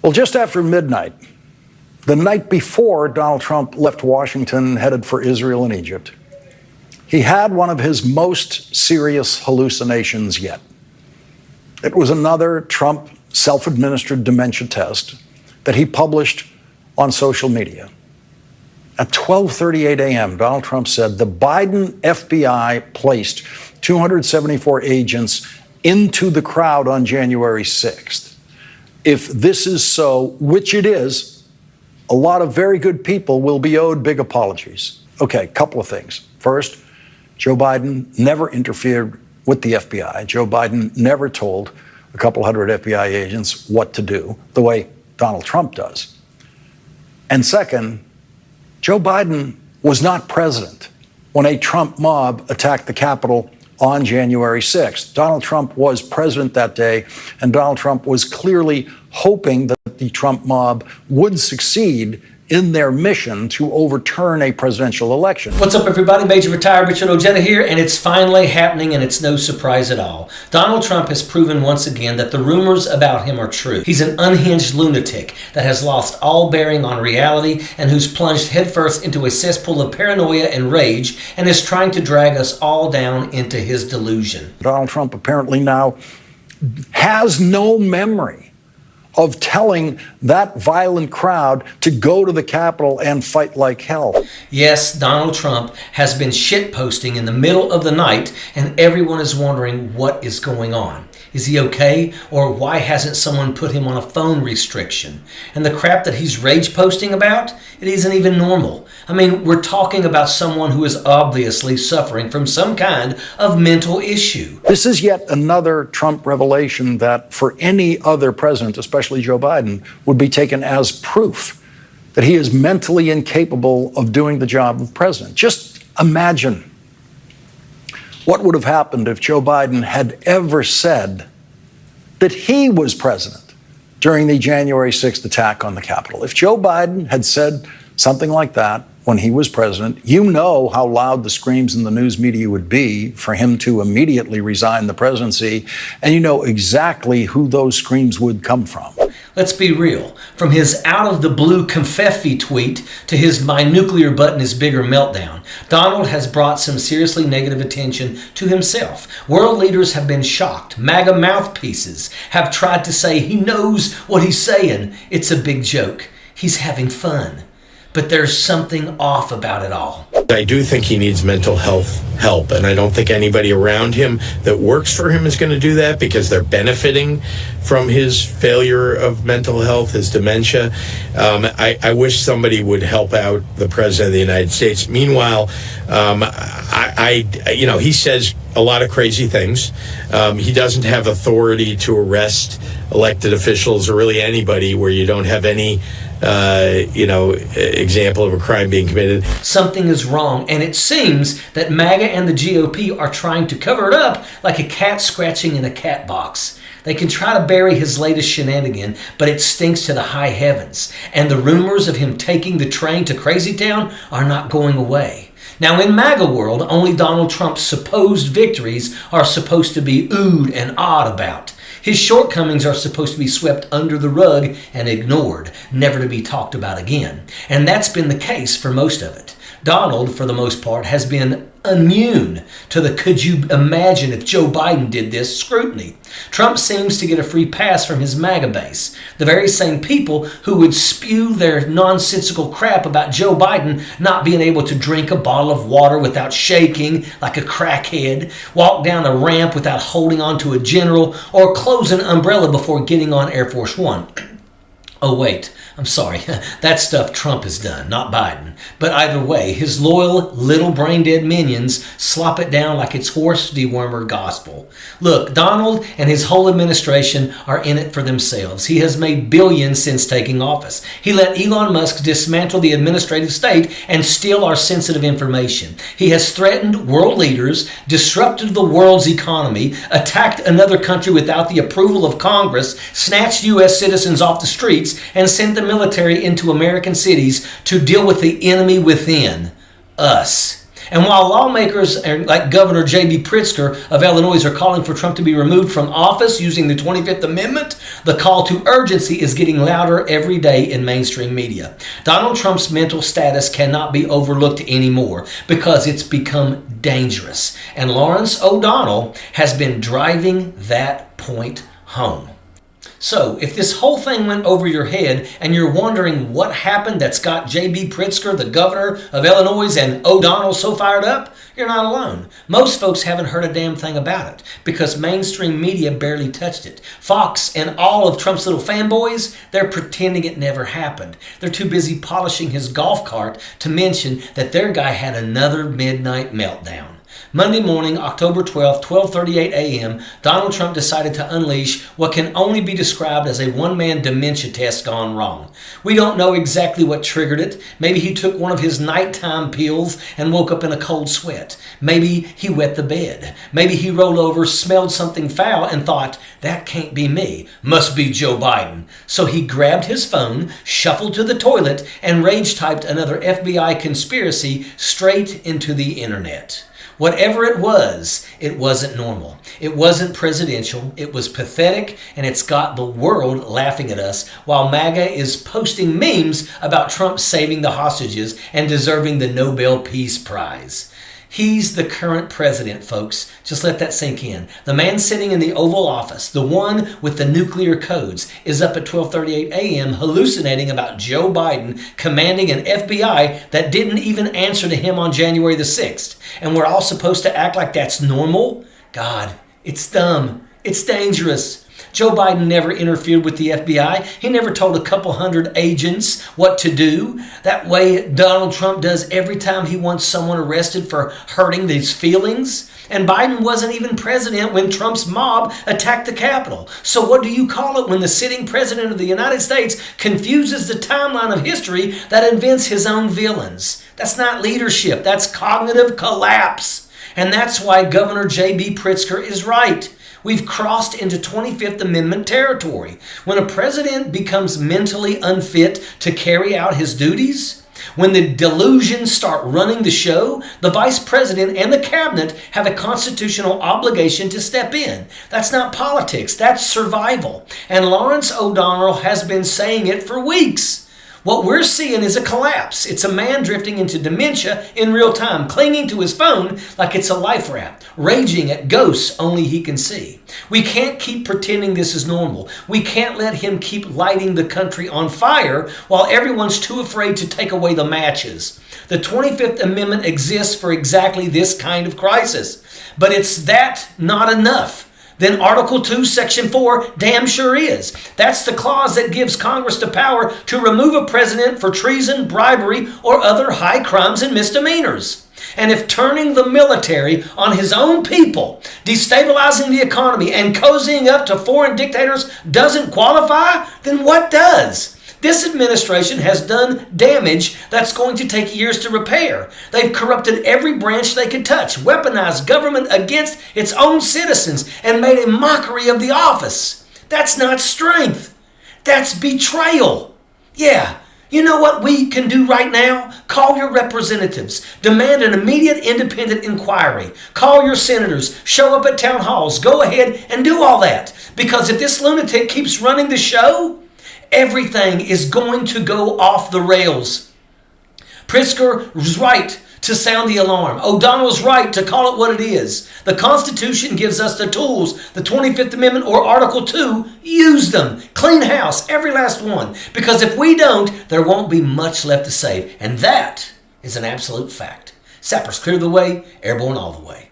Well, just after midnight, the night before Donald Trump left Washington, headed for Israel and Egypt, he had one of his most serious hallucinations yet. It was another Trump self-administered dementia test that he published on social media. At 12:38 a.m., Donald Trump said the Biden FBI placed 274 agents into the crowd on January 6th. If this is so, which it is, a lot of very good people will be owed big apologies. Okay, couple of things. First, Joe Biden never interfered with the FBI. Joe Biden never told a couple hundred FBI agents what to do, the way Donald Trump does. And second, Joe Biden was not president when a Trump mob attacked the Capitol on January 6th. Donald Trump was president that day, and Donald Trump was clearly hoping that the Trump mob would succeed in their mission to overturn a presidential election. What's up, everybody? Major Retired Patriot Ojeda here, and it's finally happening, and it's no surprise at all. Donald Trump has proven once again that the rumors about him are true. He's an unhinged lunatic that has lost all bearing on reality and who's plunged headfirst into a cesspool of paranoia and rage and is trying to drag us all down into his delusion. Donald Trump apparently now has no memory of telling that violent crowd to go to the Capitol and fight like hell. Yes, Donald Trump has been shitposting in the middle of the night, and everyone is wondering what is going on. Is he okay? Or why hasn't someone put him on a phone restriction? And the crap that he's rage posting about, it isn't even normal. I mean, we're talking about someone who is obviously suffering from some kind of mental issue. This is yet another Trump revelation that for any other president, especially Joe Biden, would be taken as proof that he is mentally incapable of doing the job of president. Just imagine what would have happened if Joe Biden had ever said that he was president during the January 6th attack on the Capitol. If Joe Biden had said something like that when he was president, you know how loud the screams in the news media would be for him to immediately resign the presidency, and you know exactly who those screams would come from. Let's be real. From his out-of-the-blue confetti tweet to his "my nuclear button is bigger" meltdown, Donald has brought some seriously negative attention to himself. World leaders have been shocked. MAGA mouthpieces have tried to say he knows what he's saying. It's a big joke. He's having fun. But there's something off about it all. I do think he needs mental health help, and I don't think anybody around him that works for him is going to do that because they're benefiting from his failure of mental health, his dementia. I wish somebody would help out the president of the United States. Meanwhile, he says a lot of crazy things. He doesn't have authority to arrest elected officials or really anybody where you don't have any example of a crime being committed. Something is wrong, and it seems that MAGA and the GOP are trying to cover it up like a cat scratching in a cat box. They can try to bury his latest shenanigan, but it stinks to the high heavens, and the rumors of him taking the train to Crazy Town are not going away. Now, in MAGA world, only Donald Trump's supposed victories are supposed to be oohed and awed about. His shortcomings are supposed to be swept under the rug and ignored, never to be talked about again. And that's been the case for most of it. Donald, for the most part, has been immune to the "could you imagine if Joe Biden did this" scrutiny. Trump seems to get a free pass from his MAGA base, the very same people who would spew their nonsensical crap about Joe Biden not being able to drink a bottle of water without shaking like a crackhead, walk down a ramp without holding onto a general, or close an umbrella before getting on Air Force One. Oh, wait, I'm sorry. That stuff Trump has done, not Biden. But either way, his loyal, little brain-dead minions slop it down like it's horse dewormer gospel. Look, Donald and his whole administration are in it for themselves. He has made billions since taking office. He let Elon Musk dismantle the administrative state and steal our sensitive information. He has threatened world leaders, disrupted the world's economy, attacked another country without the approval of Congress, snatched U.S. citizens off the streets, and sent the military into American cities to deal with the enemy within, us. And while lawmakers like Governor J.B. Pritzker of Illinois are calling for Trump to be removed from office using the 25th Amendment, the call to urgency is getting louder every day in mainstream media. Donald Trump's mental status cannot be overlooked anymore because it's become dangerous. And Lawrence O'Donnell has been driving that point home. So, if this whole thing went over your head and you're wondering what happened that's got J.B. Pritzker, the governor of Illinois, and O'Donnell so fired up, you're not alone. Most folks haven't heard a damn thing about it because mainstream media barely touched it. Fox and all of Trump's little fanboys, they're pretending it never happened. They're too busy polishing his golf cart to mention that their guy had another midnight meltdown. Monday morning, October 12th, 12:38 a.m., Donald Trump decided to unleash what can only be described as a one-man dementia test gone wrong. We don't know exactly what triggered it. Maybe he took one of his nighttime pills and woke up in a cold sweat. Maybe he wet the bed. Maybe he rolled over, smelled something foul, and thought, that can't be me. Must be Joe Biden. So he grabbed his phone, shuffled to the toilet, and rage-typed another FBI conspiracy straight into the internet. Whatever it wasn't normal. It wasn't presidential. It was pathetic, and it's got the world laughing at us while MAGA is posting memes about Trump saving the hostages and deserving the Nobel Peace Prize. He's the current president, folks. Just let that sink in. The man sitting in the Oval Office, the one with the nuclear codes, is up at 12:38 a.m. hallucinating about Joe Biden commanding an FBI that didn't even answer to him on January the 6th. And we're all supposed to act like that's normal? God, it's dumb. It's dangerous. Joe Biden never interfered with the FBI. He never told a couple hundred agents what to do. That way Donald Trump does every time he wants someone arrested for hurting these feelings. And Biden wasn't even president when Trump's mob attacked the Capitol. So what do you call it when the sitting president of the United States confuses the timeline of history that invents his own villains? That's not leadership. That's cognitive collapse. And that's why Governor J.B. Pritzker is right. We've crossed into 25th Amendment territory. When a president becomes mentally unfit to carry out his duties, when the delusions start running the show, the vice president and the cabinet have a constitutional obligation to step in. That's not politics, that's survival. And Lawrence O'Donnell has been saying it for weeks. What we're seeing is a collapse. It's a man drifting into dementia in real time, clinging to his phone like it's a life raft, raging at ghosts only he can see. We can't keep pretending this is normal. We can't let him keep lighting the country on fire while everyone's too afraid to take away the matches. The 25th Amendment exists for exactly this kind of crisis. But it's that not enough. Then Article 2, Section 4 damn sure is. That's the clause that gives Congress the power to remove a president for treason, bribery, or other high crimes and misdemeanors. And if turning the military on his own people, destabilizing the economy, and cozying up to foreign dictators doesn't qualify, then what does? This administration has done damage that's going to take years to repair. They've corrupted every branch they could touch, weaponized government against its own citizens, and made a mockery of the office. That's not strength. That's betrayal. Yeah. You know what we can do right now? Call your representatives. Demand an immediate independent inquiry. Call your senators. Show up at town halls. Go ahead and do all that. Because if this lunatic keeps running the show, everything is going to go off the rails. Pritzker was right to sound the alarm. O'Donnell's right to call it what it is. The Constitution gives us the tools. The 25th Amendment or Article 2, use them. Clean house, every last one. Because if we don't, there won't be much left to save. And that is an absolute fact. Sappers clear the way, airborne all the way.